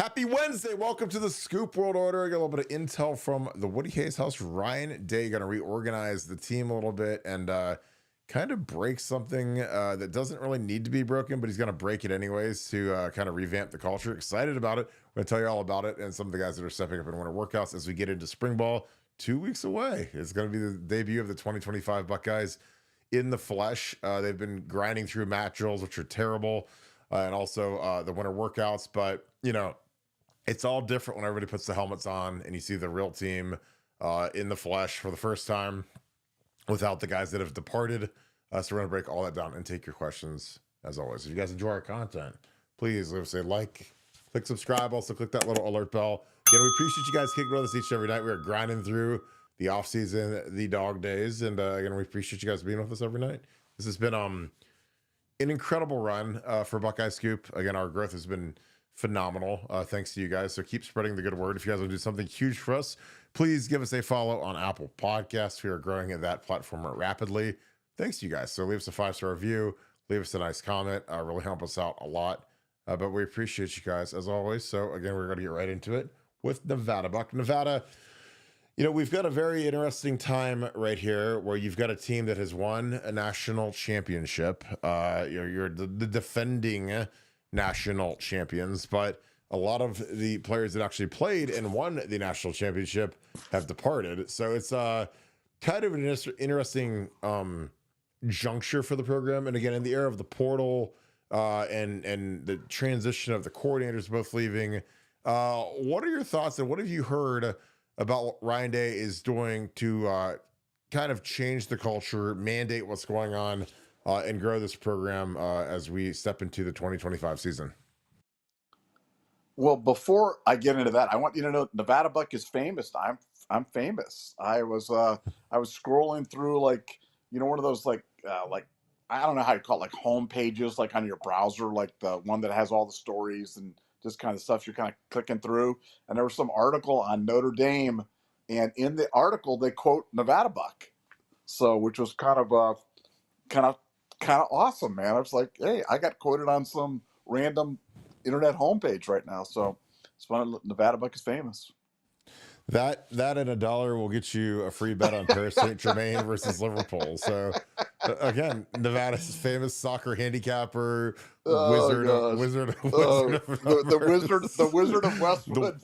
Happy Wednesday. Welcome to the Scoop World Order. I got a little bit of intel from the Woody Hayes house. Ryan Day going to reorganize the team a little bit and kind of break something that doesn't really need to be broken, but he's going to break it anyways to kind of revamp the culture. Excited about it. I'm going to tell you all about it and some of the guys that are stepping up in winter workouts as we get into spring ball 2 weeks away. It's going to be the debut of the 2025 Buckeyes in the flesh. They've been grinding through mat drills, which are terrible, and also the winter workouts, but it's all different when everybody puts the helmets on and you see the real team in the flesh for the first time without the guys that have departed. So we're going to break all that down and take your questions as always. If you guys enjoy our content, please leave us a like, click subscribe, also click that little alert bell. Again, we appreciate you guys kicking with us each and every night. We are grinding through the off season, the dog days. And again, we appreciate you guys being with us every night. This has been an incredible run for Buckeye Scoop. Again, our growth has been phenomenal thanks to you guys, so keep spreading the good word. If you guys want to do something huge for us, please give us a follow on Apple Podcasts. We are growing at that platform rapidly thanks to you guys, so leave us a 5-star review, leave us a nice comment, really help us out a lot, but we appreciate you guys as always. So again, we're going to get right into it with Nevadabuck. Nevada, we've got a very interesting time right here where you've got a team that has won a national championship. You're the defending national champions, but a lot of the players that actually played and won the national championship have departed. So it's kind of an interesting juncture for the program. And again, in the era of the portal and the transition of the coordinators both leaving, what are your thoughts and what have you heard about what Ryan Day is doing to kind of change the culture, mandate what's going on, and grow this program as we step into the 2025 season? Well, before I get into that, I want you to know Nevadabuck is famous. I'm famous. I was scrolling through one of those like I don't know how you call it, like home pages, like on your browser, like the one that has all the stories and just kind of stuff you're kind of clicking through. And there was some article on Notre Dame, and in the article they quote Nevadabuck, so which was kind of awesome, man. I was like, hey, I got quoted on some random internet homepage right now, so it's fun. Nevadabuck is famous. That and $1 will get you a free bet on Paris Saint-Germain versus Liverpool. So again, Nevada's famous soccer handicapper, wizard of the wizard of Westwood.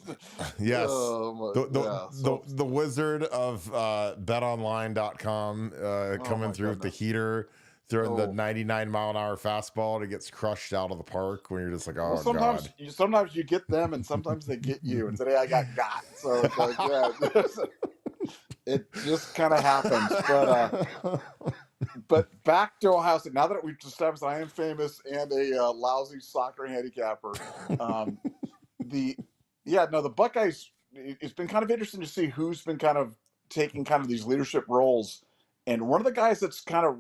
Yes. The wizard of betonline.com coming through with the heater, throwing the 99-mile-an-hour fastball and it gets crushed out of the park when you're just like, oh, sometimes, God. Sometimes you get them and sometimes they get you. And today I got. So it's like, yeah, it just kind of happens. But back to Ohio State. Now that we've established I am famous and a lousy soccer handicapper, the Buckeyes, it's been kind of interesting to see who's been kind of taking kind of these leadership roles. And one of the guys that's kind of,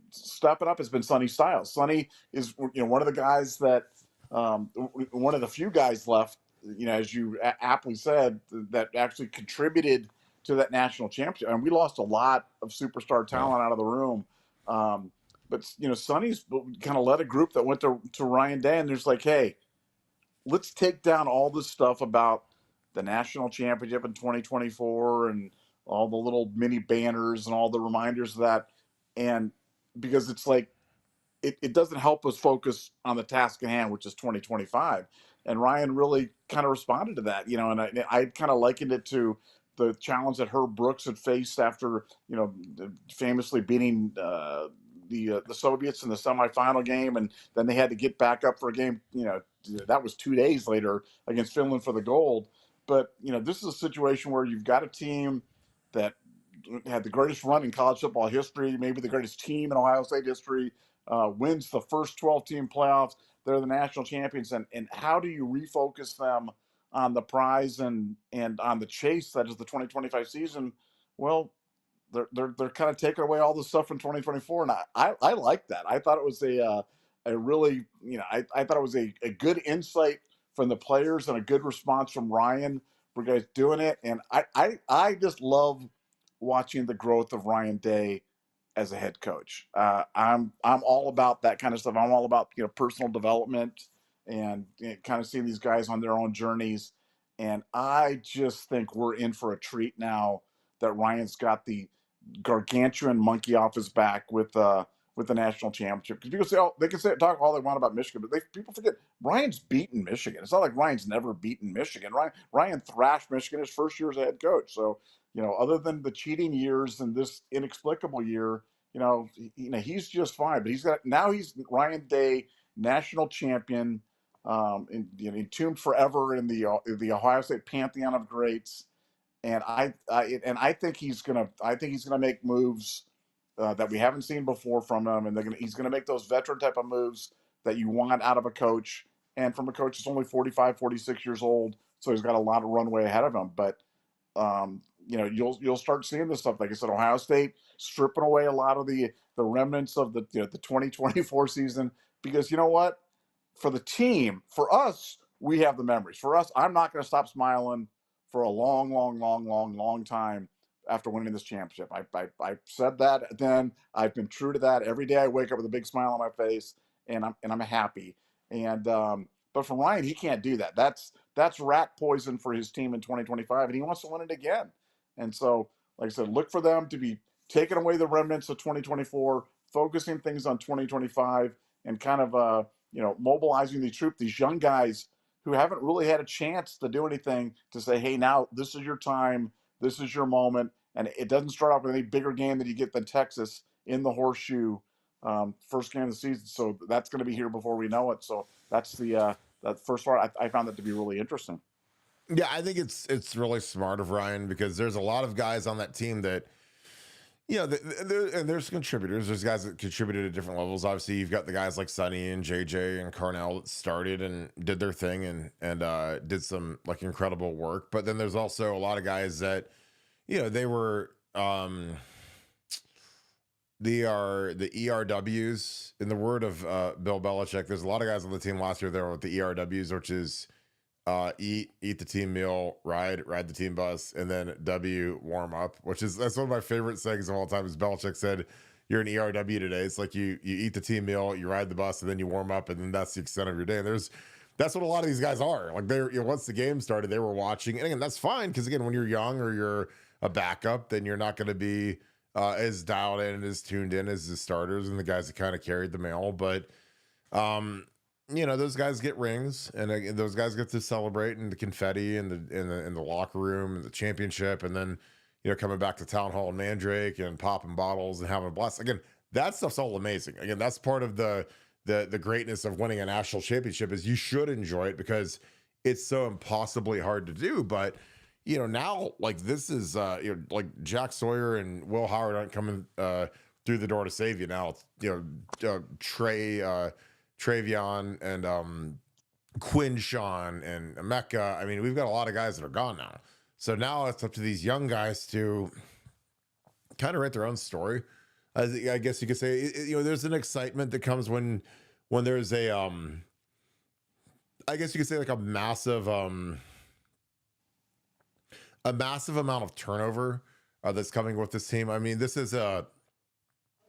stepping up has been Sonny Styles. Sonny is, one of the guys that, one of the few guys left, as you aptly said, that actually contributed to that national championship. And we lost a lot of superstar talent out of the room. But Sonny's kind of led a group that went to Ryan Day, and there's like, hey, let's take down all this stuff about the national championship in 2024 and all the little mini banners and all the reminders of that. And because it's like, it doesn't help us focus on the task at hand, which is 2025. And Ryan really kind of responded to that, and I kind of likened it to the challenge that Herb Brooks had faced after, famously beating the Soviets in the semifinal game, and then they had to get back up for a game, that was 2 days later against Finland for the gold. But, this is a situation where you've got a team that had the greatest run in college football history, maybe the greatest team in Ohio State history, wins the first 12-team playoffs. They're the national champions. And how do you refocus them on the prize and on the chase that is the 2025 season? Well, they're kind of taking away all the stuff from 2024. And I like that. I thought it was a really, I thought it was a good insight from the players and a good response from Ryan for guys doing it. And I just love watching the growth of Ryan Day as a head coach. I'm all about that kind of stuff. I'm all about personal development and kind of seeing these guys on their own journeys. And I just think we're in for a treat now that Ryan's got the gargantuan monkey off his back with the national championship. Because people say, oh, they can say talk all they want about Michigan, but people forget Ryan's beaten Michigan. It's not like Ryan's never beaten Michigan. Ryan thrashed Michigan his first year as a head coach. So other than the cheating years and this inexplicable year, he's just fine. But he's Ryan Day, national champion, entombed forever in the Ohio State pantheon of greats. And I think he's gonna make moves that we haven't seen before from him, and he's gonna make those veteran type of moves that you want out of a coach, and from a coach that's only 45, 46 years old, so he's got a lot of runway ahead of him. But you'll start seeing this stuff. Like I said, Ohio State stripping away a lot of the remnants of the 2024 season, because you know what, for the team, for us, we have the memories. For us, I'm not going to stop smiling for a long, long, long, long, long time after winning this championship. I said that then. I've been true to that. Every day I wake up with a big smile on my face, and I'm happy. And but for Ryan, he can't do that. That's rat poison for his team in 2025, and he wants to win it again. And so, like I said, look for them to be taking away the remnants of 2024, focusing things on 2025, and kind of mobilizing these young guys who haven't really had a chance to do anything, to say, hey, now this is your time, this is your moment. And it doesn't start off with any bigger game that you get than Texas in the Horseshoe, first game of the season. So that's going to be here before we know it. So that's that first part. I found that to be really interesting. Yeah, I think it's really smart of Ryan, because there's a lot of guys on that team that, and there's contributors. There's guys that contributed at different levels. Obviously, you've got the guys like Sonny and JJ and Carnell that started and did their thing and did some like incredible work. But then there's also a lot of guys that, they were they are the ERWs. In the word of Bill Belichick, there's a lot of guys on the team last year there with the ERWs, which is eat the team meal, ride the team bus, and then W, warm up, that's one of my favorite sayings of all time. Is Belichick said, you're an ERW today. It's like you eat the team meal, you ride the bus, and then you warm up, and then that's the extent of your day. And that's what a lot of these guys are. Like once the game started, they were watching. And again, that's fine, because again, when you're young or you're a backup, then you're not going to be as dialed in and as tuned in as the starters and the guys that kind of carried the mail. But those guys get rings, and those guys get to celebrate, and the confetti and the locker room and the championship, and then coming back to Town Hall and Mandrake and popping bottles and having a blast. Again, that stuff's all amazing. Again, that's part of the greatness of winning a national championship, is you should enjoy it, because it's so impossibly hard to do. But now, like, this is like Jack Sawyer and Will Howard aren't coming through the door to save you now. Travion and Quinshawn and Emeka. I mean, we've got a lot of guys that are gone now. So now it's up to these young guys to kind of write their own story. I guess you could say, there's an excitement that comes when there's a, I guess you could say like a massive amount of turnover that's coming with this team. I mean, this is an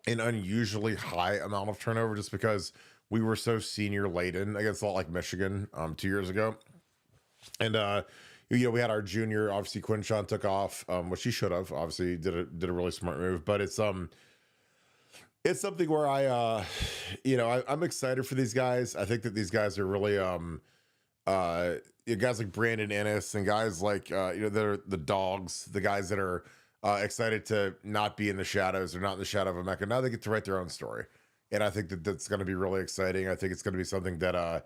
unusually high amount of turnover, just because we were so senior laden against a lot like Michigan 2 years ago. And, we had our junior, obviously Quinshawn took off, which he should have, obviously did a really smart move. But it's something where I'm excited for these guys. I think that these guys are really, guys like Brandon Ennis and guys like, they're the dogs, the guys that are excited to not be in the shadows or not in the shadow of Emeka. Now they get to write their own story. And I think that that's going to be really exciting. I think it's going to be something that a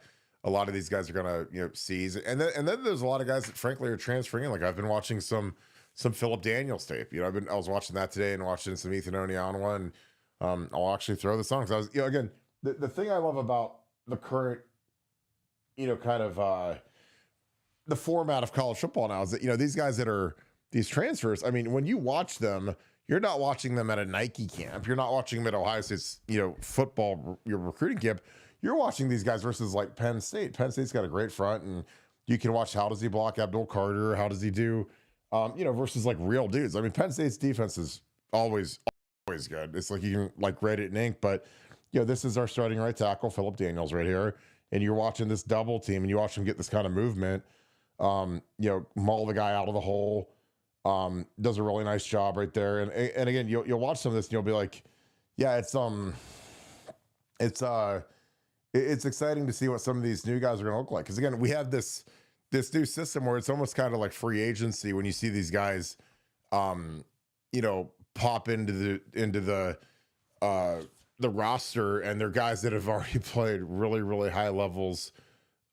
lot of these guys are going to seize. And then there's a lot of guys that frankly are transferring in. Like I've been watching some Philip Daniels tape. I was watching that today and watching some Ethan Onyeonwa, and I'll actually throw the songs. I was again, the thing I love about the current kind of the format of college football now is that these guys that are these transfers. I mean, when you watch them, you're not watching them at a Nike camp. You're not watching them at Ohio State's, football, your recruiting camp. You're watching these guys versus like Penn State. Penn State's got a great front, and you can watch how does he block Abdul Carter? How does he do, versus like real dudes. I mean, Penn State's defense is always good. It's like you can like write it in ink, but this is our starting right tackle, Philip Daniels right here. and you're watching this double team and you watch them get this kind of movement, maul the guy out of the hole, does a really nice job right there. And again, you'll watch some of this and you'll be like, yeah, it's exciting to see what some of these new guys are going to look like. Because again, we have this new system where it's almost kind of like free agency when you see these guys, pop into the roster, and they're guys that have already played really, really high levels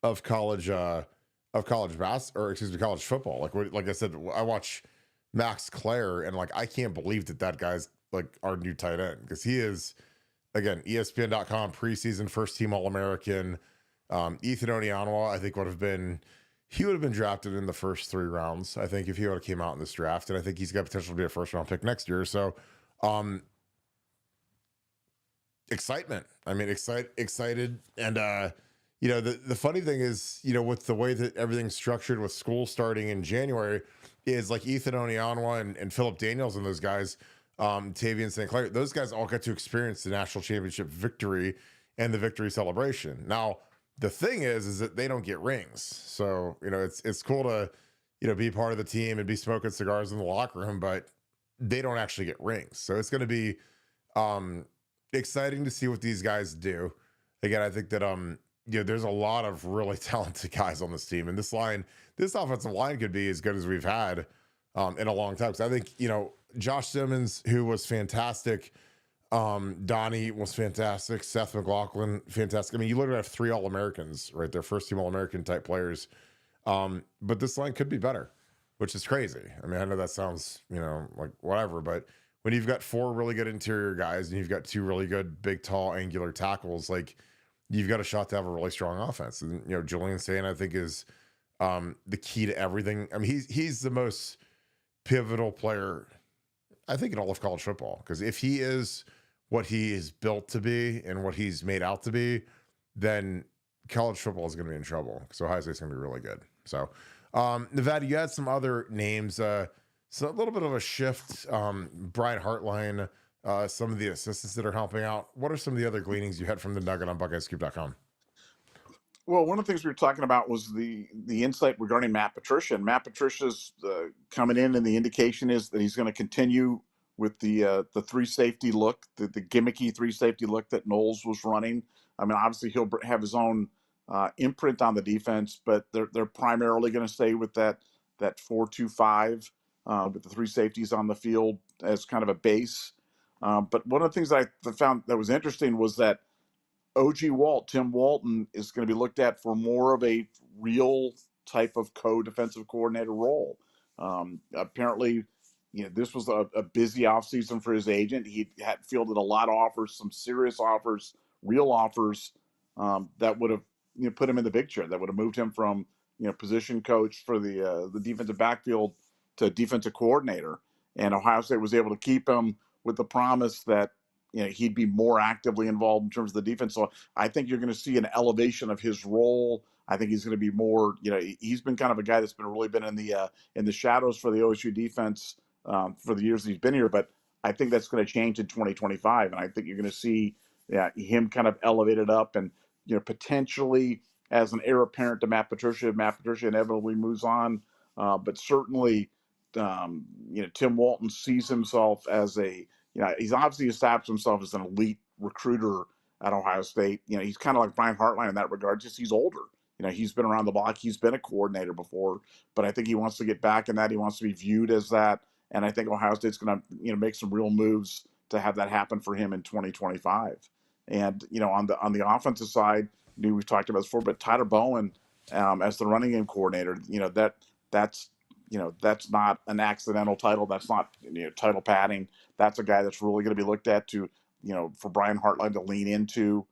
of college college football. Like I said, I watch Max Clare, and like I can't believe that guy's like our new tight end, because he is, again, ESPN.com preseason first team All-American. Ethan Onianwa, I think would have been drafted in the first 3 rounds, I think, if he would have came out in this draft. And I think he's got potential to be a first round pick next year. So excitement. I mean, excited. And the funny thing is, with the way that everything's structured with school starting in January, is like Ethan Onianwa and Philip Daniels and those guys, Tavian St. Clair, those guys all got to experience the national championship victory and the victory celebration. Now, the thing is that they don't get rings. So, it's cool to, be part of the team and be smoking cigars in the locker room, but they don't actually get rings. So it's going to be exciting to see what these guys do. Again, I think that, there's a lot of really talented guys on this team, and this offensive line could be as good as we've had in a long time. So I think, Josh Simmons, who was fantastic, Donnie was fantastic, Seth McLaughlin, fantastic. I mean, you literally have 3 All-Americans right there, first team All-American type players. But this line could be better, which is crazy. I mean, I know that sounds, like whatever, but when you've got 4 really good interior guys and you've got 2 really good, big, tall, angular tackles, like, you've got a shot to have a really strong offense. And, Julian Sane, I think, is the key to everything. I mean, he's the most pivotal player, I think, in all of college football, because if he is what he is built to be and what he's made out to be, then college football is going to be in trouble. So Ohio State's going to be really good. So Nevada, you had some other names, so a little bit of a shift. Brian Hartline, some of the assistants that are helping out. What are some of the other gleanings you had from the Nugget on BuckeyeScoop.com? Well, one of the things we were talking about was the insight regarding Matt Patricia. And Matt Patricia's coming in, and the indication is that he's going to continue with the 3 safety look, the gimmicky 3 safety look that Knowles was running. I mean, obviously he'll have his own imprint on the defense, but they're primarily going to stay with that 4-2-5 with the 3 safeties on the field as kind of a base. But one of the things I found that was interesting was that Tim Walton, is going to be looked at for more of a real type of co-defensive coordinator role. Apparently, this was a busy offseason for his agent. He had fielded a lot of offers, some serious offers, real offers that would have put him in the big chair, that would have moved him from position coach for the defensive backfield to defensive coordinator. And Ohio State was able to keep him with the promise that he'd be more actively involved in terms of the defense. So I think you're going to see an elevation of his role. I think he's going to be more, he's been kind of a guy that's really been in the shadows for the OSU defense for the years that he's been here. But I think that's going to change in 2025. And I think you're going to see him kind of elevated up, and, potentially as an heir apparent to Matt Patricia. Matt Patricia inevitably moves on. But certainly, Tim Walton sees himself as he's obviously established himself as an elite recruiter at Ohio State. He's kind of like Brian Hartline in that regard, just he's older. He's been around the block. He's been a coordinator before, but I think he wants to get back in that. He wants to be viewed as that. And I think Ohio State's going to, make some real moves to have that happen for him in 2025. And, on the offensive side, we've talked about this before, but Tyler Bowen as the running game coordinator, that's not an accidental title. That's not title padding. That's a guy that's really going to be looked at to, for Brian Hartline to lean into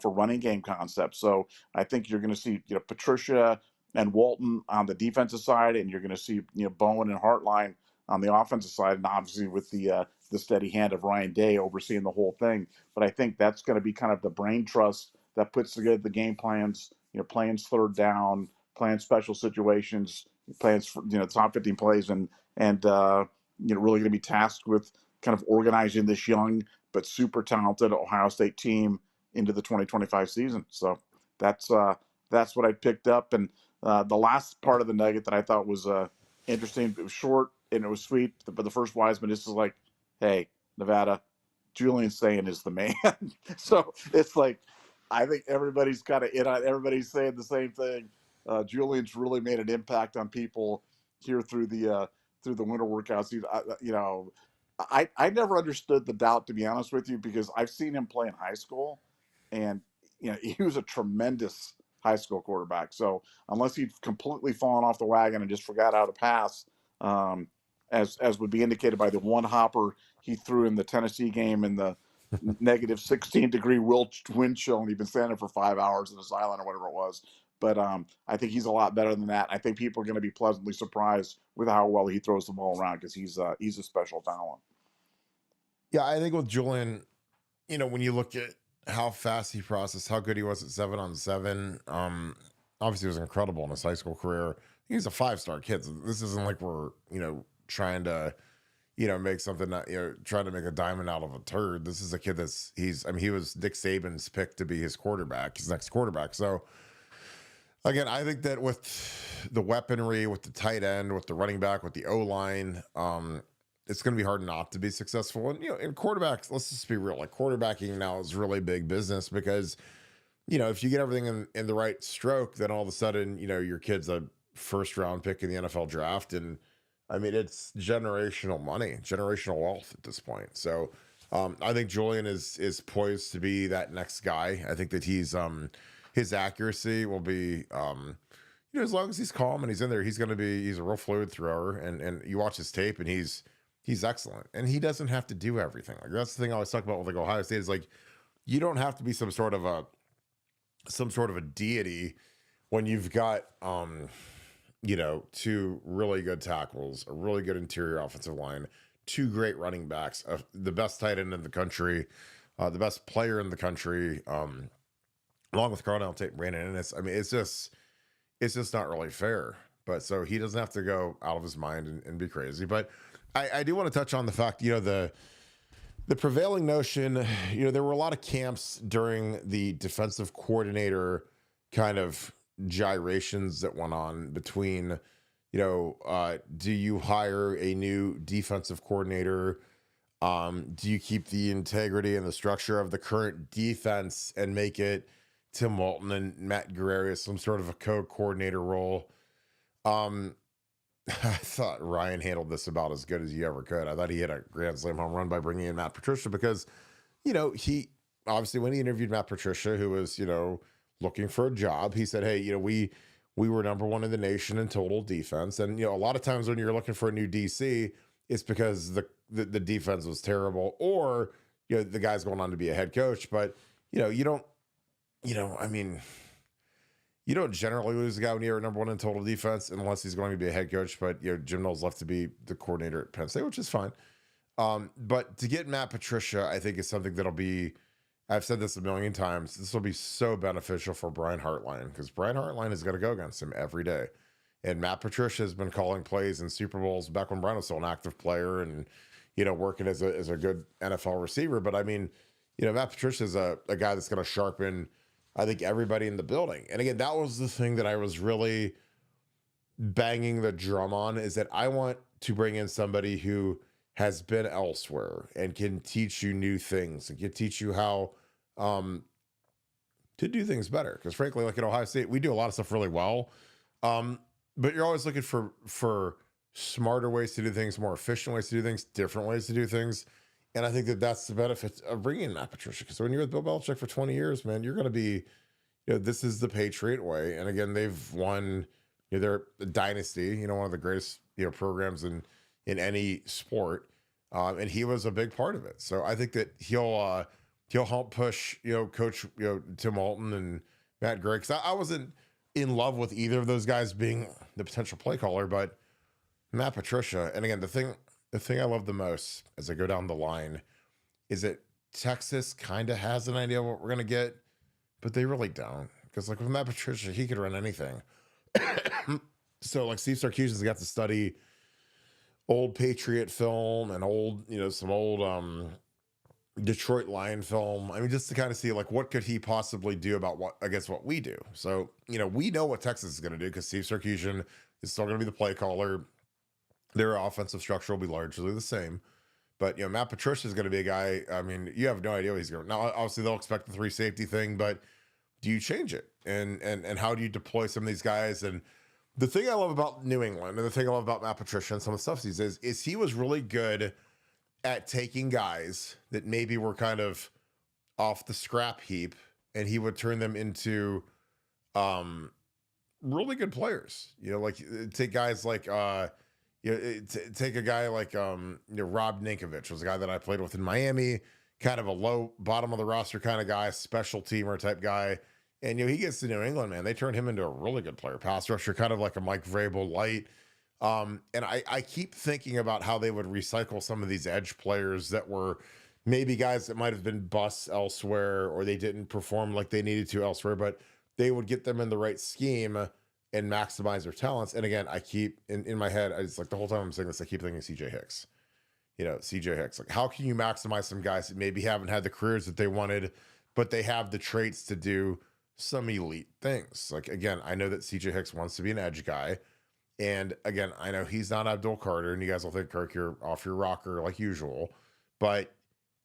for running game concepts. So I think you're going to see, Patricia and Walton on the defensive side, and you're going to see, Bowen and Hartline on the offensive side, and obviously with the steady hand of Ryan Day overseeing the whole thing. But I think that's going to be kind of the brain trust that puts together the game plans, plans third down, plans special situations, plans for top 15 plays, and really going to be tasked with kind of organizing this young but super talented Ohio State team into the 2025 season. So that's what I picked up. And the last part of the nugget that I thought was interesting. It was short and it was sweet, but the first Wiseman, this is like, hey, Nevada, Julian Sayin is the man. So it's like, I think everybody's kind of in on, everybody's saying the same thing. Julian's really made an impact on people here through the winter workouts. I never understood the doubt, to be honest with you, because I've seen him play in high school, and he was a tremendous high school quarterback. So unless he'd completely fallen off the wagon and just forgot how to pass, as would be indicated by the one hopper he threw in the Tennessee game in the negative 16-degree wind chill, and he'd been standing for 5 hours in this island or whatever it was. But I think he's a lot better than that. I think people are going to be pleasantly surprised with how well he throws the ball around, because he's a special talent. Yeah, I think with Julian, when you look at how fast he processed, how good he was at 7-on-7, obviously it was incredible in his high school career. He's a 5-star kid. So this isn't like we're, trying to, make something, trying to make a diamond out of a turd. This is a kid he was Nick Saban's pick to be his quarterback, his next quarterback. So again, I think that with the weaponry, with the tight end, with the running back, with the O-line, it's going to be hard not to be successful. And, in quarterbacks, let's just be real. Like, quarterbacking now is really big business because, if you get everything in the right stroke, then all of a sudden, your kid's a first-round pick in the NFL draft. And, I mean, it's generational money, generational wealth at this point. So I think Julian is poised to be that next guy. I think that his accuracy will be, as long as he's calm and he's in there, he's a real fluid thrower. And you watch his tape and he's excellent, and he doesn't have to do everything. Like, that's the thing I always talk about with, like, Ohio State, is like, you don't have to be some sort of a deity when you've got, two really good tackles, a really good interior offensive line, two great running backs, the best tight end in the country, the best player in the country, along with Carnell Tate and Brandon Ennis. I mean, it's just not really fair. But so he doesn't have to go out of his mind and be crazy. But I do want to touch on the fact, the prevailing notion, there were a lot of camps during the defensive coordinator kind of gyrations that went on between, do you hire a new defensive coordinator? Do you keep the integrity and the structure of the current defense and make it Tim Walton and Matt Guerrero some sort of a co-coordinator role? I thought Ryan handled this about as good as he ever could. I thought he hit a grand slam home run by bringing in Matt Patricia because, he obviously, when he interviewed Matt Patricia, who was, looking for a job, he said, hey, we were number one in the nation in total defense. And, a lot of times when you're looking for a new DC, it's because the defense was terrible, or, the guy's going on to be a head coach. But, you don't generally lose a guy when you're number one in total defense unless he's going to be a head coach. But, Jim Knowles left to be the coordinator at Penn State, which is fine. But to get Matt Patricia, I think, is something that'll be, I've said this a million times, this will be so beneficial for Brian Hartline, because Brian Hartline is going to go against him every day. And Matt Patricia has been calling plays in Super Bowls back when Brian was still an active player and, working as a good NFL receiver. But I mean, Matt Patricia is a guy that's going to sharpen, I think, everybody in the building. And again, that was the thing that I was really banging the drum on, is that I want to bring in somebody who has been elsewhere and can teach you new things and can teach you how to do things better. Because frankly, like at Ohio State, we do a lot of stuff really well. But you're always looking for smarter ways to do things, more efficient ways to do things, different ways to do things. And I think that that's the benefit of bringing in Matt Patricia. Because when you're with Bill Belichick for 20 years, man, you're going to be, this is the Patriot way. And again, they've won, they're a dynasty, one of the greatest, programs in any sport. And he was a big part of it. So I think that he'll help push, Coach, Tim Walton and Matt Gregg. Because I wasn't in love with either of those guys being the potential play caller, but Matt Patricia. And again, the thing I love the most as I go down the line is that Texas kind of has an idea of what we're going to get, but they really don't. Because like with Matt Patricia, he could run anything. So like Steve Sarkisian's got to study old Patriot film and old, some old Detroit Lion film. I mean, just to kind of see like what could he possibly do about what against what we do. So, we know what Texas is going to do because Steve Sarkisian is still going to be the play caller. Their offensive structure will be largely the same. But Matt Patricia is going to be a guy. I mean, you have no idea what he's going to. Now, obviously, they'll expect the 3 safety thing, but do you change it? And how do you deploy some of these guys? And the thing I love about New England, and the thing I love about Matt Patricia and some of the stuff he says, is he was really good at taking guys that maybe were kind of off the scrap heap, and he would turn them into really good players. Like take guys like take a guy like Rob Ninkovich was a guy that I played with in Miami, kind of a low bottom of the roster kind of guy, special teamer type guy. And he gets to New England, man. They turned him into a really good player, pass rusher, kind of like a Mike Vrabel light. And I keep thinking about how they would recycle some of these edge players that were maybe guys that might have been busts elsewhere, or they didn't perform like they needed to elsewhere, but they would get them in the right scheme and maximize their talents. And again, I keep in my head, it's like the whole time I'm saying this, I keep thinking CJ Hicks. CJ Hicks. Like, how can you maximize some guys that maybe haven't had the careers that they wanted, but they have the traits to do some elite things? Like, again, I know that CJ Hicks wants to be an edge guy. And again, I know he's not Abdul Carter, and you guys will think, Kirk, you're off your rocker like usual. But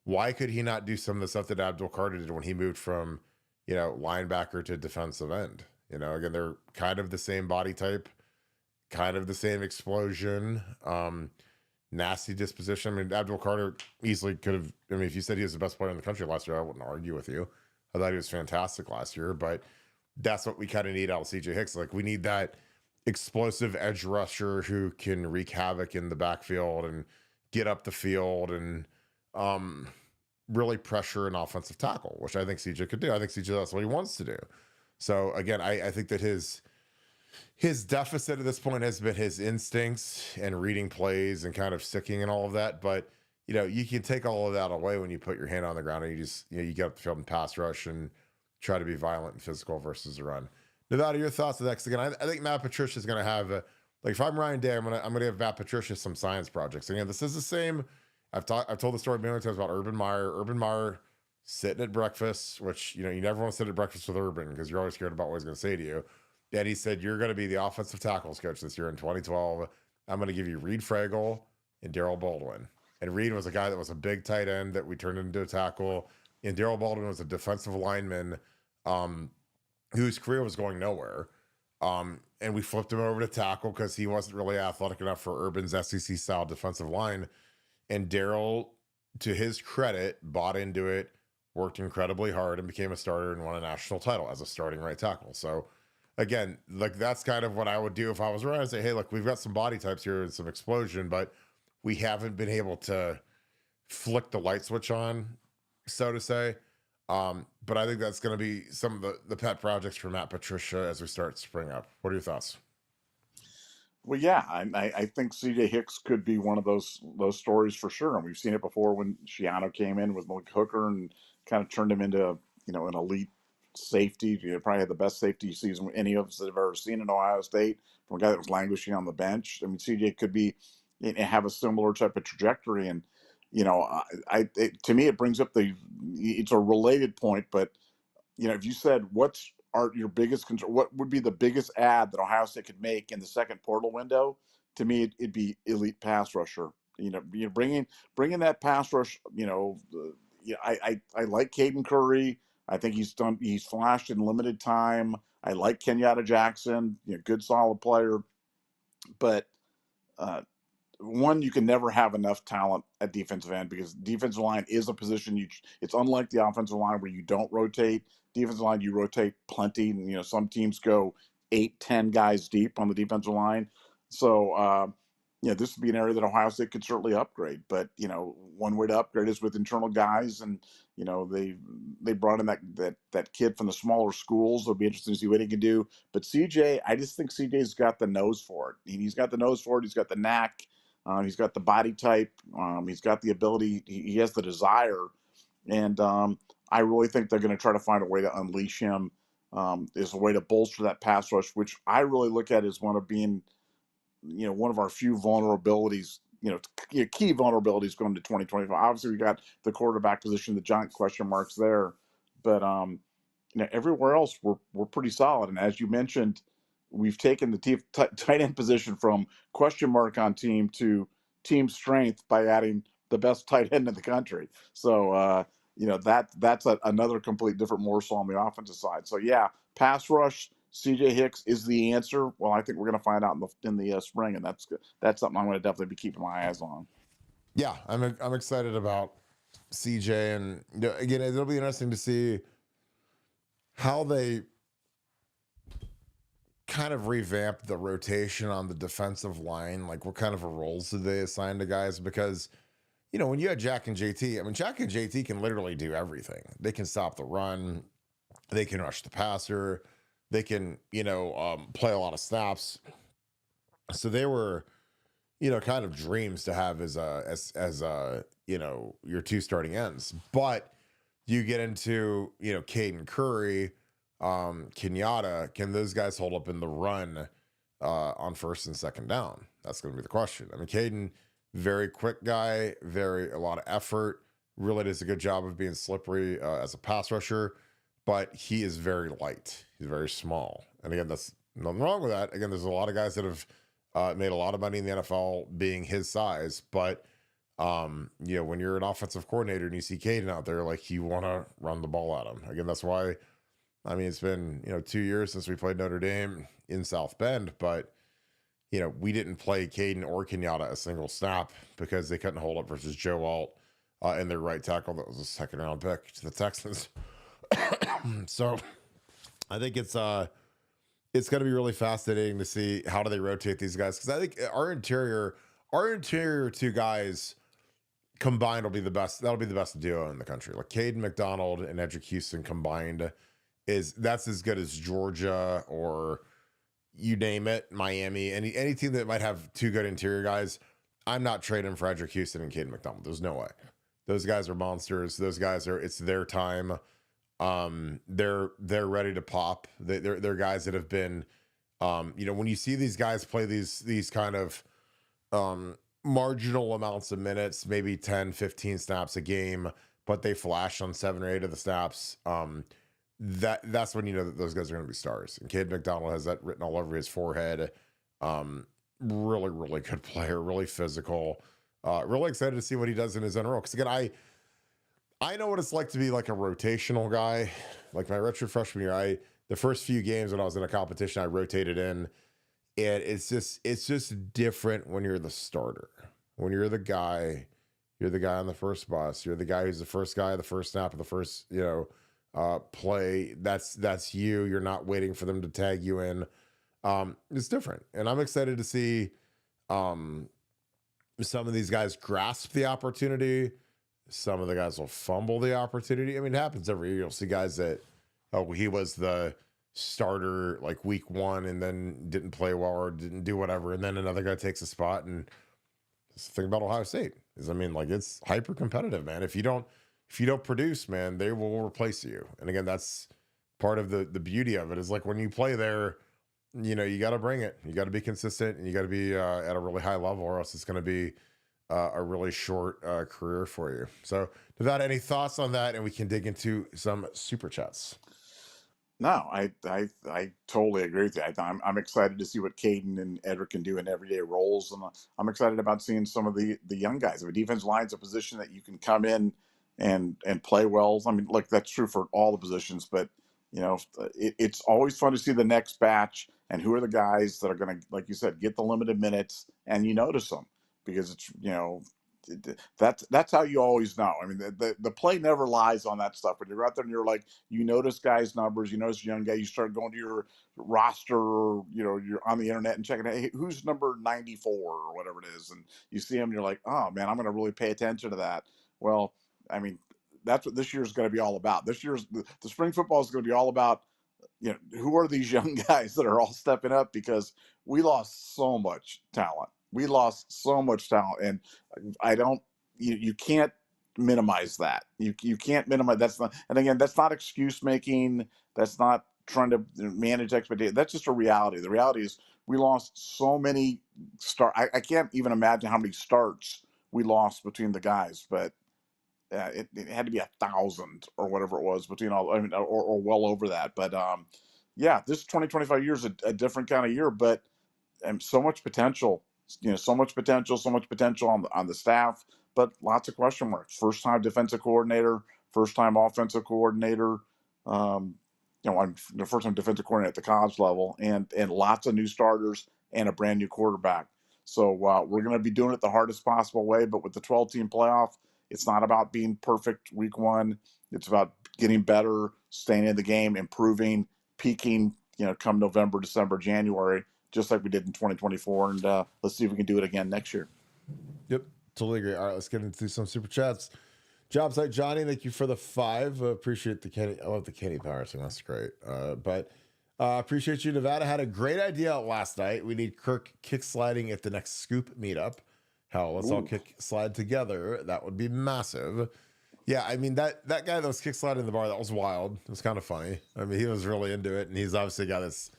why could he not do some of the stuff that Abdul Carter did when he moved from, linebacker to defensive end? Again, they're kind of the same body type, kind of the same explosion, nasty disposition. I mean, Abdul Carter easily could have, if you said he was the best player in the country last year, I wouldn't argue with you. I thought he was fantastic last year, but that's what we kind of need out of CJ Hicks. Like, we need that explosive edge rusher who can wreak havoc in the backfield and get up the field and really pressure an offensive tackle, which I think CJ could do. I think CJ, that's what he wants to do. So again, I think that his deficit at this point has been his instincts and reading plays and kind of sticking and all of that. But you can take all of that away when you put your hand on the ground and you just you get up the field and pass rush and try to be violent and physical versus the run. Nevada, your thoughts on that? Because again, I think Matt Patricia is going to have like, if I'm Ryan Day, I'm gonna give Matt Patricia some science projects. Again, this is the same. I've told the story many times about Urban Meyer. Urban Meyer sitting at breakfast, which you never want to sit at breakfast with Urban because you're always scared about what he's going to say to you. And he said, "You're going to be the offensive tackles coach this year in 2012. I'm going to give you Reed Fragel and Daryl Baldwin." And Reed was a guy that was a big tight end that we turned into a tackle, and Daryl Baldwin was a defensive lineman whose career was going nowhere. And we flipped him over to tackle because he wasn't really athletic enough for Urban's SEC style defensive line. And Daryl, to his credit, bought into it, worked incredibly hard, and became a starter and won a national title as a starting right tackle. So again, like, that's kind of what I would do if I was Ryan. I'd say, hey, look, we've got some body types here and some explosion, but we haven't been able to flick the light switch on, so to say. But I think that's going to be some of the pet projects for Matt Patricia as we start spring up. What are your thoughts? Well, yeah, I think CJ Hicks could be one of those stories for sure, and we've seen it before when Shiano came in with Malik Hooker and kind of turned him into an elite safety. Probably had the best safety season any of us have ever seen in Ohio State from a guy that was languishing on the bench. I mean, CJ could be have a similar type of trajectory, and to me it brings up it's a related point, but if you said what's your biggest concern, what would be the biggest ad that Ohio State could make in the second portal window? To me, it'd be elite pass rusher. Bringing that pass rush. I like Caden Curry. I think he's flashed in limited time. I like Kenyatta Jackson. Good solid player, but one, you can never have enough talent at defensive end because defensive line is a position it's unlike the offensive line where you don't rotate. Defensive line, you rotate plenty. And, some teams go 8-10 guys deep on the defensive line. So, this would be an area that Ohio State could certainly upgrade. But, one way to upgrade is with internal guys. And, they brought in that kid from the smaller schools. It'll be interesting to see what he can do. But CJ, I just think CJ's got the nose for it. He's got the nose for it. He's got the knack. He's got the body type. He's got the ability. He has the desire. And I really think they're going to try to find a way to unleash him as a way to bolster that pass rush, which I really look at as one of being, one of our few vulnerabilities key vulnerabilities going to 2025. Obviously, we got the quarterback position, the giant question marks there, but everywhere else we're pretty solid. And as you mentioned, we've taken the tight end position from question mark on team to team strength by adding the best tight end in the country. So that's another complete different morsel on the offensive side. So yeah, pass rush, CJ Hicks is the answer. Well, I think we're going to find out in the spring, and that's good. That's something I'm going to definitely be keeping my eyes on. Yeah, I'm excited about CJ, and again, it'll be interesting to see how they kind of revamp the rotation on the defensive line. Like, what kind of roles do they assign to guys? Because when you had Jack and JT, I mean, Jack and JT can literally do everything. They can stop the run, they can rush the passer, they can play a lot of snaps. So they were kind of dreams to have as your two starting ends. But you get into Caden Curry, Kenyatta, can those guys hold up in the run on first and second down? That's going to be the question. I mean, Caden, very quick guy, a lot of effort, really does a good job of being slippery as a pass rusher, but he is very light. He's very small. And again, that's nothing wrong with that. Again, there's a lot of guys that have made a lot of money in the NFL being his size, but when you're an offensive coordinator and you see Caden out there, like, you want to run the ball at him. Again, that's why, I mean, it's been 2 years since we played Notre Dame in South Bend, but we didn't play Caden or Kenyatta a single snap because they couldn't hold up versus Joe Alt and their right tackle that was a second round pick to the Texans. So I think it's going to be really fascinating to see how do they rotate these guys, because I think our interior two guys combined will be the best. That'll be the best duo in the country. Like, Caden McDonald and Edric Houston combined that's as good as Georgia or you name it, Miami, any team that might have two good interior guys. I'm not trading for Edric Houston and Caden McDonald. There's no way. Those guys are monsters. Those guys it's their time. They're ready to pop. They're guys that have been, when you see these guys play these kind of marginal amounts of minutes, maybe 10, 15 snaps a game, but they flash on 7 or 8 of the snaps. That's when you know that those guys are going to be stars. And Caden McDonald has that written all over his forehead. Really, really good player, really physical. Really excited to see what he does in his own role. Because again, I know what it's like to be like a rotational guy. Like my redshirt freshman year, the first few games when I was in a competition, I rotated in, and it's just different when you're the starter. When you're the guy on the first bus. You're the guy who's the first guy, the first snap of the first play. That's you. You're not waiting for them to tag you in. It's different, and I'm excited to see some of these guys grasp the opportunity. Some of the guys will fumble the opportunity. I mean, it happens every year. You'll see guys that, he was the starter like week 1 and then didn't play well or didn't do whatever, and then another guy takes a spot. And the thing about Ohio State is, I mean, like, it's hyper competitive, man. If you don't produce, man, they will replace you. And again, that's part of the beauty of it, is like when you play there, you got to bring it. You got to be consistent, and you got to be at a really high level, or else it's going to be a really short career for you. So, Nevada, any thoughts on that? And we can dig into some super chats. No, I totally agree with you. I'm excited to see what Caden and Edric can do in everyday roles, and I'm excited about seeing some of the young guys. The defense line's a position that you can come in and play well. I mean, look, that's true for all the positions, but it's always fun to see the next batch and who are the guys that are going to, like you said, get the limited minutes, and you notice them, because it's that's how you always know. I mean, the play never lies on that stuff. When you're out there and you're like, you notice guys' numbers, you notice young guy, you start going to your roster, or you're on the internet and checking, hey, who's number 94 or whatever it is, and you see him, you're like, oh man, I'm going to really pay attention to that. Well, I mean, that's what this year's going to be all about. This year's the spring football is going to be all about, who are these young guys that are all stepping up, because we lost so much talent. And you can't minimize that. You can't minimize. That's not, and again, that's not excuse making. That's not trying to manage expectations. That's just a reality. The reality is we lost so many I can't even imagine how many starts we lost between the guys, but it had to be 1,000 or whatever it was between all. I mean, or well over that. But yeah, this 2025 year is a different kind of year, but and so much potential. So much potential, on the staff, but lots of question marks. First time defensive coordinator, first time offensive coordinator. Um, I'm the first time defensive coordinator at the college level, and lots of new starters and a brand new quarterback. So we're going to be doing it the hardest possible way. But with the 12-team playoff, it's not about being perfect week one. It's about getting better, staying in the game, improving, peaking. Come November, December, January, just like we did in 2024. And let's see if we can do it again next year. Yep, totally agree. All right, let's get into some super chats. Job site Johnny, thank you for the 5. Appreciate the Kenny. I love the Kenny Power thing. That's great. But appreciate you. Nevada had a great idea last night. We need Kirk kick sliding at the next Scoop meetup. Hell, let's all kick slide together. That would be massive. Yeah, I mean that guy that was kick sliding in the bar, that was wild. It was kind of funny. I mean, he was really into it, and he's obviously a guy that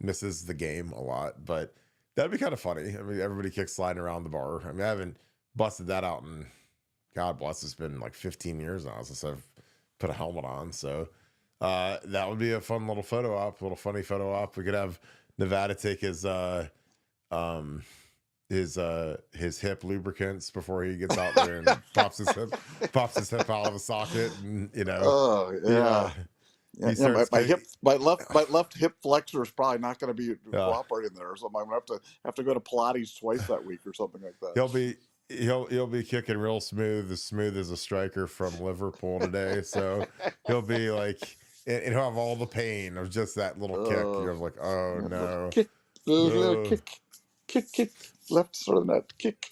misses the game a lot, but that'd be kind of funny. I mean, everybody kick sliding around the bar. I mean, I haven't busted that out in, God bless, it's been like 15 years now since I've put a helmet on. So that would be a fun little photo op, little funny photo op. We could have Nevada take his hip lubricants before he gets out there and pops his hip out of a socket, and Oh yeah. My left hip flexor is probably not going to be cooperating there, or something. I'm going to have to go to Pilates twice that week or something like that. He'll be kicking real smooth as a striker from Liverpool today. So he'll be like, and he'll have all the pain of just that little kick. You're like, oh no, kick, left sort of that kick.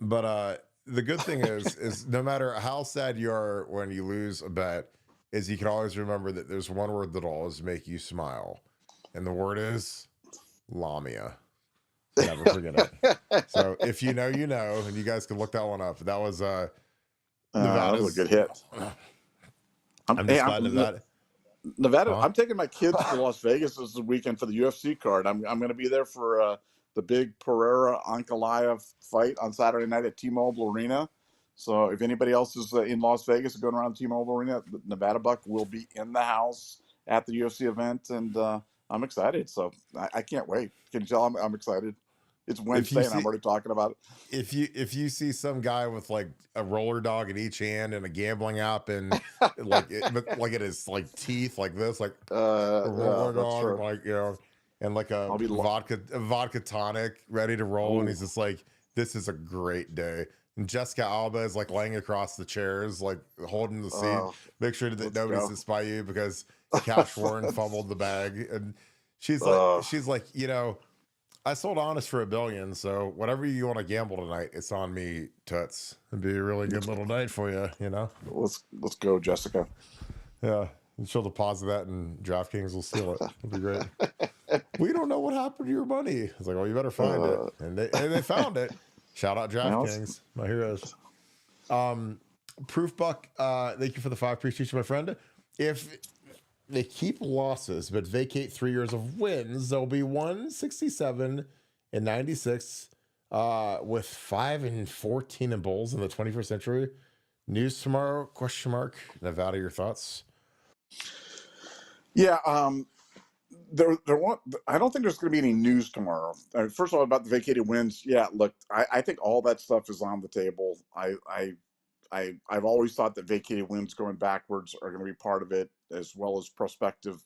But the good thing is no matter how sad you are when you lose a bet, is you can always remember that there's one word that'll always make you smile, and the word is Lamia. Never forget it. So if you know, and you guys can look that one up. That was Nevada's that was a good hit. I'm just glad Nevada. Huh? I'm taking my kids to Las Vegas this weekend for the UFC card. I'm going to be there for the big Pereira Ankalaev fight on Saturday night at T-Mobile Arena. So if anybody else is in Las Vegas going around T-Mobile Arena, Nevadabuck will be in the house at the UFC event, and I'm excited. So I can't wait. Can you tell I'm excited? It's Wednesday, and I'm already talking about it. If you see some guy with like a roller dog in each hand and a gambling app and like it is like teeth like this, like a roller dog, like and like a vodka tonic ready to roll, and he's just like, this is a great day. And Jessica Alba is like laying across the chairs, like holding the seat. Make sure that nobody sits by you because Cash Warren fumbled the bag, and she's like, I sold Honest for $1 billion, so whatever you want to gamble tonight, it's on me, Toots. It'd be a really good little night for you, Let's go, Jessica. Yeah, and she'll deposit that, and DraftKings will steal it. It'll be great. We don't know what happened to your money. It's like, well, you better find it, and they found it. Shout out DraftKings, my heroes. Proof Buck, thank you for the 5. Appreciate you, my friend. If they keep losses but vacate 3 years of wins, there'll be 167 and 96 with 5 and 14 in bowls in the 21st century. News tomorrow? ? Nevada, your thoughts? Yeah, there won't. I don't think there's going to be any news tomorrow. First of all, about the vacated wins. Yeah, look, I think all that stuff is on the table. I've always thought that vacated wins going backwards are going to be part of it, as well as prospective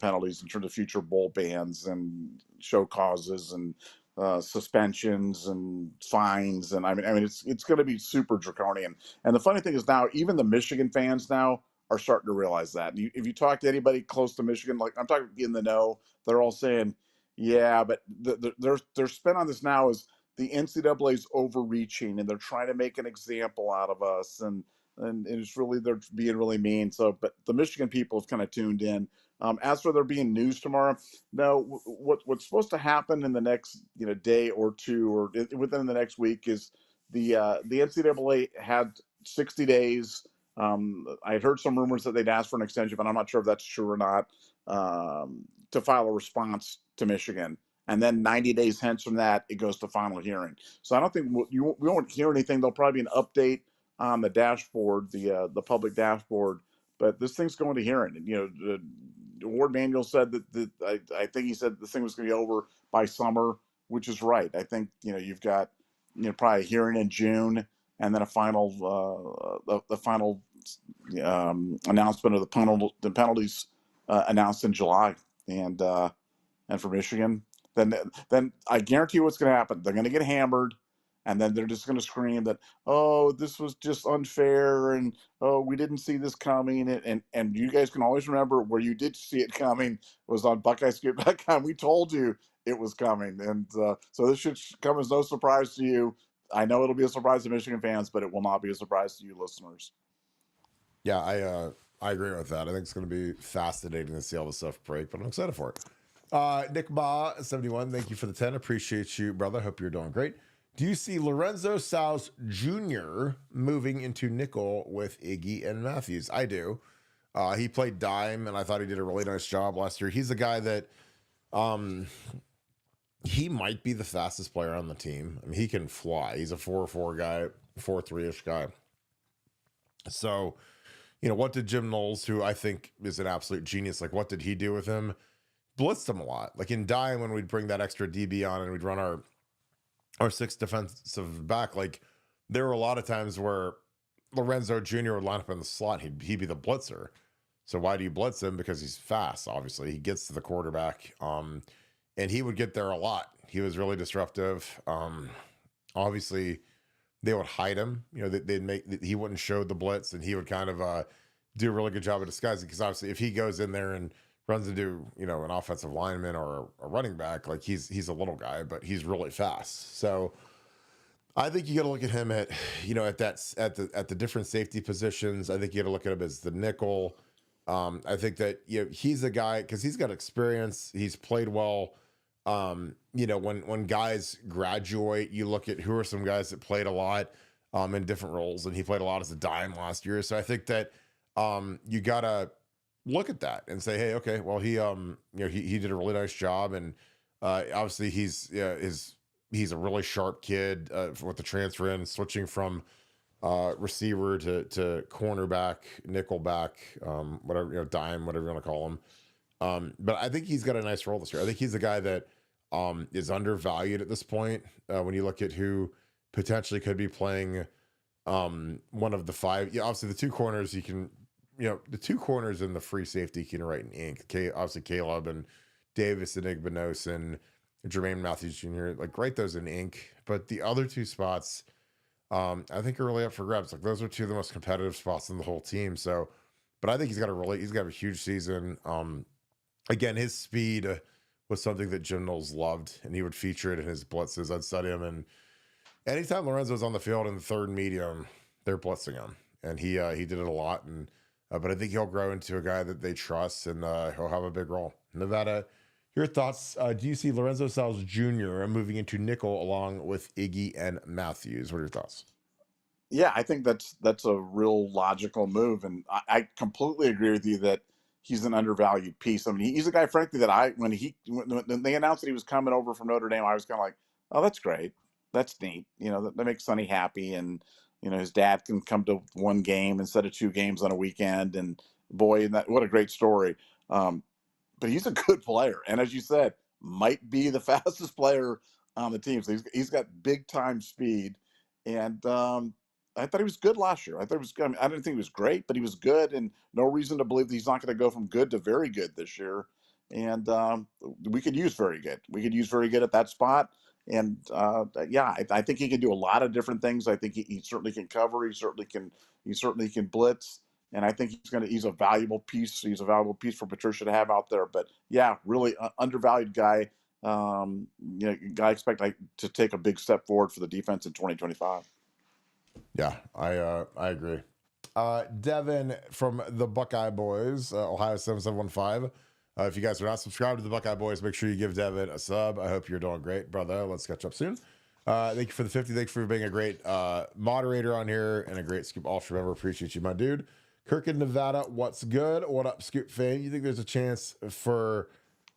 penalties in terms of future bowl bans and show causes and suspensions and fines. And I mean it's going to be super draconian. And the funny thing is now even the Michigan fans now are starting to realize that. And if you talk to anybody close to Michigan, like I'm talking in the know, they're all saying, yeah, but their spin on this now is the NCAA is overreaching and they're trying to make an example out of us, and it's really, they're being really mean. So, but the Michigan people have kind of tuned in. As for there being news tomorrow, no, what's supposed to happen in the next day or two or within the next week is the NCAA had 60 days. I had heard some rumors that they'd asked for an extension, but I'm not sure if that's true or not, to file a response to Michigan. and then 90 days hence from that, it goes to final hearing. So I don't think we won't hear anything. There'll probably be an update on the dashboard, the public dashboard, but this thing's going to hearing. And, Ward Manuel said that I think he said the thing was going to be over by summer, which is right. I think you've got probably a hearing in June, and then a final the final announcement of the penalties announced in July, and for Michigan, then I guarantee you what's going to happen. They're going to get hammered, and then they're just going to scream that, oh, this was just unfair, and oh, we didn't see this coming. And you guys can always remember where you did see it coming was on BuckeyeScoop.com. We told you it was coming, and so this should come as no surprise to you. I know it'll be a surprise to Michigan fans, but it will not be a surprise to you listeners. Yeah, I agree with that. I think it's going to be fascinating to see all this stuff break, but I'm excited for it. Nick Ma 71, thank you for the 10. Appreciate you, brother. Hope you're doing great. Do you see Lorenzo Saus Jr. moving into nickel with Iggy and Matthews? I do. He played dime, and I thought he did a really nice job last year. He's a guy that he might be the fastest player on the team. I mean, he can fly. He's a 4.4 guy, 4.3-ish guy. So, what did Jim Knowles, who I think is an absolute genius, like what did he do with him? Blitzed him a lot. Like in dime, when we'd bring that extra DB on and we'd run our 6 defensive back, like there were a lot of times where Lorenzo Jr. would line up in the slot. He'd be the blitzer. So why do you blitz him? Because he's fast. Obviously, he gets to the quarterback, and he would get there a lot. He was really disruptive. Obviously, they would hide him. He wouldn't show the blitz, and he would kind of do a really good job of disguising. Because obviously, if he goes in there and runs into an offensive lineman or a running back, like he's a little guy, but he's really fast. So I think you got to look at him at the different safety positions. I think you got to look at him as the nickel. I think that he's a guy because he's got experience. He's played well. When guys graduate, you look at who are some guys that played a lot in different roles, and he played a lot as a dime last year. So I think that you gotta look at that and say, hey, okay, well he did a really nice job, and obviously he's a really sharp kid with the transfer in, switching from receiver to cornerback, nickelback, whatever, dime, whatever you want to call him. But I think he's got a nice role this year. I think he's a guy that is undervalued at this point. When you look at who potentially could be playing one of the 5, obviously the 2 corners you can, the 2 corners in the free safety you can write in ink. Obviously Caleb and Davis and Igbenos and Jermaine Matthews Jr. like write those in ink. But the other 2 spots, I think are really up for grabs. Like those are 2 of the most competitive spots in the whole team. So, but I think he's got a huge season. Again, his speed was something that Jim Knowles loved, and he would feature it in his blitzes. I'd study him, and anytime Lorenzo's on the field in the third medium, they're blitzing him, and he did it a lot. And but I think he'll grow into a guy that they trust, and he'll have a big role. Nevada, your thoughts? Do you see Lorenzo Saus Jr. moving into nickel along with Iggy and Matthews? What are your thoughts? Yeah, I think that's a real logical move, and I completely agree with you that he's an undervalued piece. I mean, he's a guy, frankly, that when they announced that he was coming over from Notre Dame, I was kind of like, oh, that's great, that's neat. That makes Sonny happy, and his dad can come to 1 game instead of 2 games on a weekend, and boy, what a great story. But he's a good player, and as you said, might be the fastest player on the team. So he's got big time speed, and I thought he was good last year. I thought he was good. I didn't think he was great, but he was good, and no reason to believe that he's not going to go from good to very good this year. And we could use very good. We could use very good at that spot. And I think he can do a lot of different things. I think he certainly can cover. He certainly can blitz. And I think he's a valuable piece. He's a valuable piece for Patricia to have out there. But yeah, really undervalued guy. I expect to take a big step forward for the defense in 2025. Yeah, I agree. Devin from the Buckeye Boys, Ohio 7715. If you guys are not subscribed to the Buckeye Boys, make sure you give Devin a sub. I hope you're doing great, brother. Let's catch up soon. Thank you for the 50. Thank you for being a great moderator on here and a great Scoop Ultra member. Appreciate you, my dude. Kirk in Nevada, what's good? What up, Scoop fan? You think there's a chance for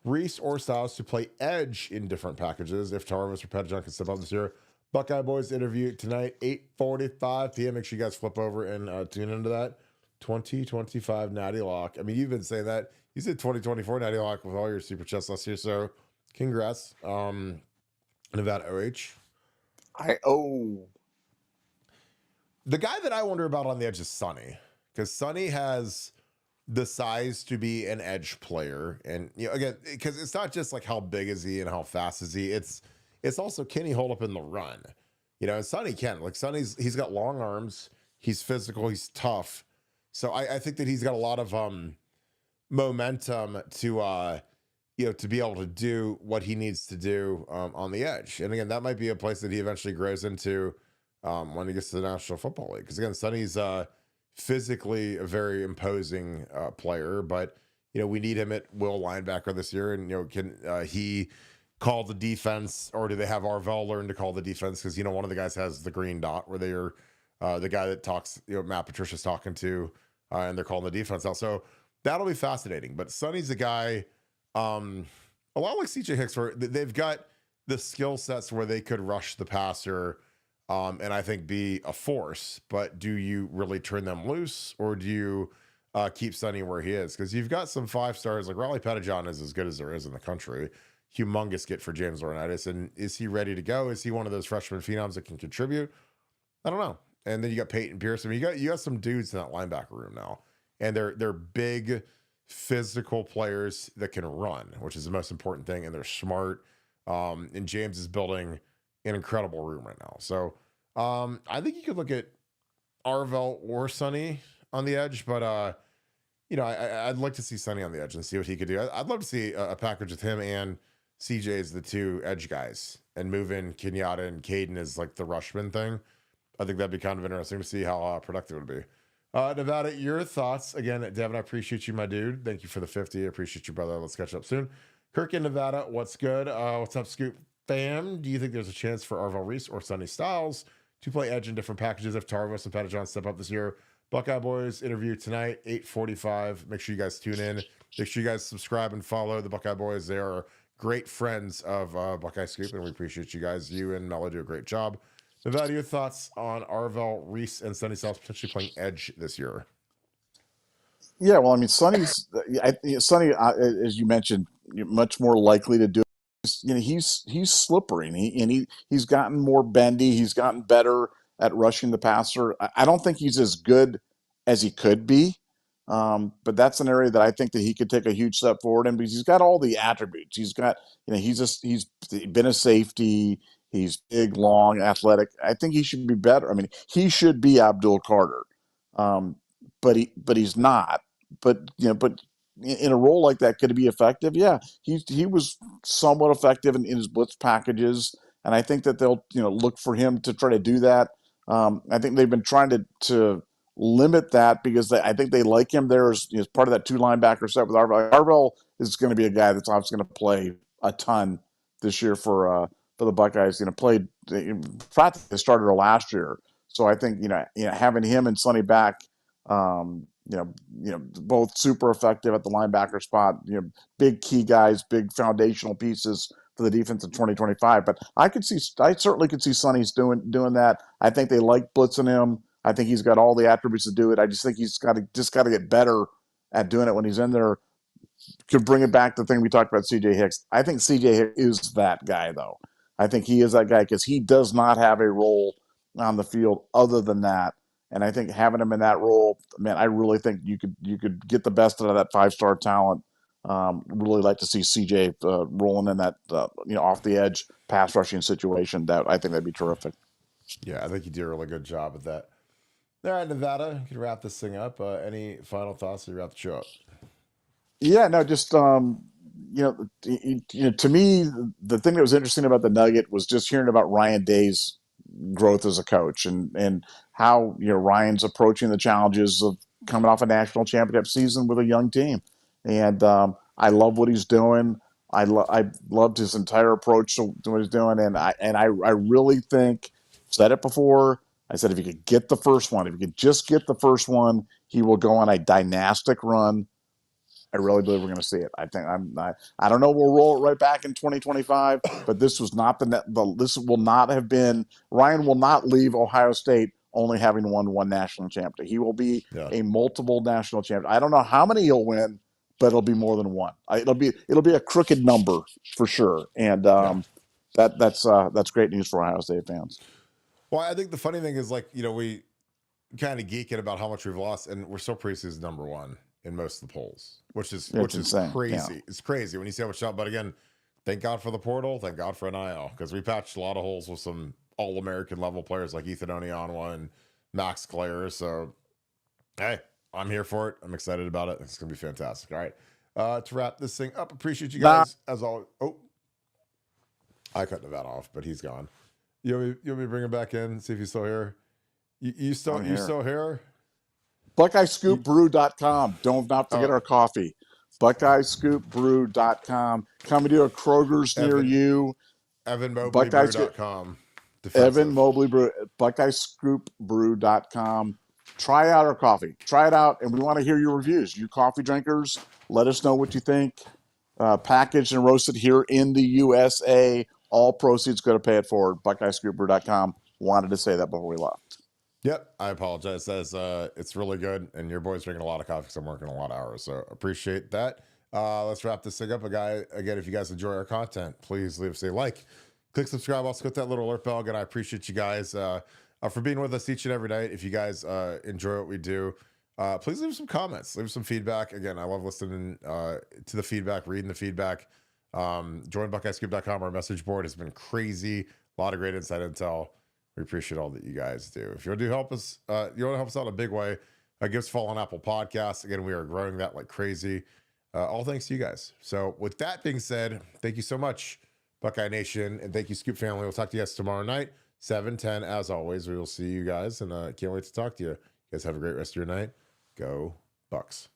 Reese or Styles to play edge in different packages if Tarvis or Pettijohn can step up this year. Buckeye Boys interview tonight, 8:45 p.m. Make sure you guys flip over and tune into that. 2025 Natty Lock. I mean, you've been saying that. You said 2024 Natty Lock with all your super chats last year, so congrats. Nevada OH. The guy that I wonder about on the edge is Sonny, because Sonny has the size to be an edge player. And, you know, again, because it's not just like how big is he and how fast is he, it's also, can he hold up in the run? You know, and Sonny can. Like, he's got long arms, he's physical, he's tough. So I think that he's got a lot of momentum to you know, to be able to do what he needs to do on the edge. And again, that might be a place that he eventually grows into when he gets to the National Football League. Because again, Sonny's physically a very imposing player, but you know, we need him at will linebacker this year. And you know, can he call the defense, or do they have Arvell learn to call the defense? Because you know, one of the guys has the green dot where they are the guy that talks, you know, Matt Patricia's talking to, and they're calling the defense out. So that'll be fascinating. But Sonny's a guy, a lot like CJ Hicks, where they've got the skill sets where they could rush the passer, and I think be a force. But do you really turn them loose, or do you keep Sonny where he is? Because you've got some 5-stars, like Raleigh Pettijohn is as good as there is in the country. Humongous get for James Laurinaitis. And is he ready to go? Is he one of those freshman phenoms that can contribute? I don't know. And then you got Peyton Pierce. I mean, you got some dudes in that linebacker room now, and they're big, physical players that can run, which is the most important thing, and they're smart. And James is building an incredible room right now. So I think you could look at Arvell or Sonny on the edge, but you know, I'd like to see Sonny on the edge and see what he could do. I'd love to see a package with him and CJ as the two edge guys, and move in Kenyatta and Caden as like the rushman thing. I think that'd be kind of interesting to see how productive it would be. Nevada, your thoughts. Again, Devin, I appreciate you, my dude. Thank you for the 50. I appreciate you, brother. Let's catch up soon. Kirk in Nevada, what's good? What's up, Scoop fam? Do you think there's a chance for Arvell Reese or Sonny Styles to play edge in different packages if Tarvis and Pettijohn step up this year? Buckeye Boys interview tonight, 8:45. Make sure you guys tune in. Make sure you guys subscribe and follow the Buckeye Boys. They are great friends of Buckeye Scoop, and we appreciate you guys. You and Mello do a great job. Nevada, your thoughts on Arvell Reese and Sonny Styles potentially playing edge this year? Yeah, well, I mean, Sonny, as you mentioned, much more likely to do. You know, he's slippery, and he's gotten more bendy. He's gotten better at rushing the passer. I don't think he's as good as he could be, but that's an area that I think that he could take a huge step forward in, because he's got all the attributes. He's got, you know, he's been a safety. He's big, long, athletic. I think he should be better. I mean, he should be Abdul Carter, but he's not. But you know, in a role like that, could he be effective? Yeah, he was somewhat effective in his blitz packages, and I think that they'll, you know, look for him to try to do that. I think they've been trying to limit that, because I think they like him there as part of that 2 linebacker set with Arvell. Arvell is going to be a guy that's obviously going to play a ton this year for the Buckeyes. You know, played practically the starter last year, so I think you know having him and Sonny back. Both super effective at the linebacker spot. You know, big key guys, big foundational pieces for the defense in 2025. But I certainly could see Sonny's doing that. I think they like blitzing him. I think he's got all the attributes to do it. I just think he's got to get better at doing it when he's in there. Could bring it back to the thing we talked about, CJ Hicks. I think CJ Hicks is that guy, though. I think he is that guy, because he does not have a role on the field other than that. And I think having him in that role, man, I really think you could get the best out of that 5-star talent. Really like to see CJ rolling in that off the edge pass rushing situation. That I think that'd be terrific. Yeah, I think you do a really good job at that. All right, Nevada, you can wrap this thing up. Any final thoughts to wrap the show up? Yeah, no, just to me, the thing that was interesting about the Nugget was just hearing about Ryan Day's growth as a coach, and how Ryan's approaching the challenges of coming off a national championship season with a young team. And I love what he's doing. I loved his entire approach to what he's doing, and I really think, said it before, I said if he could get the first one, if he could just get the first one, he will go on a dynastic run I really believe we're going to see it. I think I don't know. We'll roll it right back in 2025, but this was not this will not have been. Ryan will not leave Ohio State only having won one national championship. He will be a multiple national champion. I don't know how many he'll win, but it'll be more than one. It'll be a crooked number for sure. And that's great news for Ohio State fans. Well, I think the funny thing is, like, we kind of geeking about how much we've lost, and we're still preseason number one in most of the polls, which is insane. Crazy. Yeah. It's crazy when you see how much out. But again, thank God for the portal. Thank God for NIL, because we patched a lot of holes with some All-American level players like Ethan Onionwa and Max Clare. So, hey, I'm here for it. I'm excited about it. It's gonna be fantastic. All right, to wrap this thing up, appreciate you guys as always. Oh, I cut Nevada off, but he's gone. You want me to bring him back in? See if he's still here. You still here? BuckeyeScoopBrew.com. Don't not forget our coffee. BuckeyeScoopBrew.com. Coming to a Kroger's near you. EvanMobleyBrew.com. Evan Mobley Brew. BuckeyeScoopBrew.com. Try out our coffee. Try it out, and we want to hear your reviews. You coffee drinkers, let us know what you think. Packaged and roasted here in the USA. All proceeds go to pay it forward. BuckeyeScoopBrew.com. Wanted to say that before we left. Yep, I apologize. It's really good, and your boy's drinking a lot of coffee because I'm working a lot of hours, so appreciate that. Let's wrap this thing up. Again, if you guys enjoy our content, please leave us a like, click subscribe, also click that little alert bell. Again, I appreciate you guys for being with us each and every night. If you guys enjoy what we do, please leave some comments, leave some feedback. Again, I love listening to the feedback, reading the feedback. Join BuckeyeScoop.com. Our message board has been crazy. A lot of great inside intel. We appreciate all that you guys do. If you want to help us, you want to help us out in a big way, give us a follow on Apple Podcasts. Again, we are growing that like crazy. All thanks to you guys. So with that being said, thank you so much, Buckeye Nation, and thank you, Scoop family. We'll talk to you guys tomorrow night, 7:10. As always, we will see you guys, and can't wait to talk to you. You guys have a great rest of your night. Go Bucks.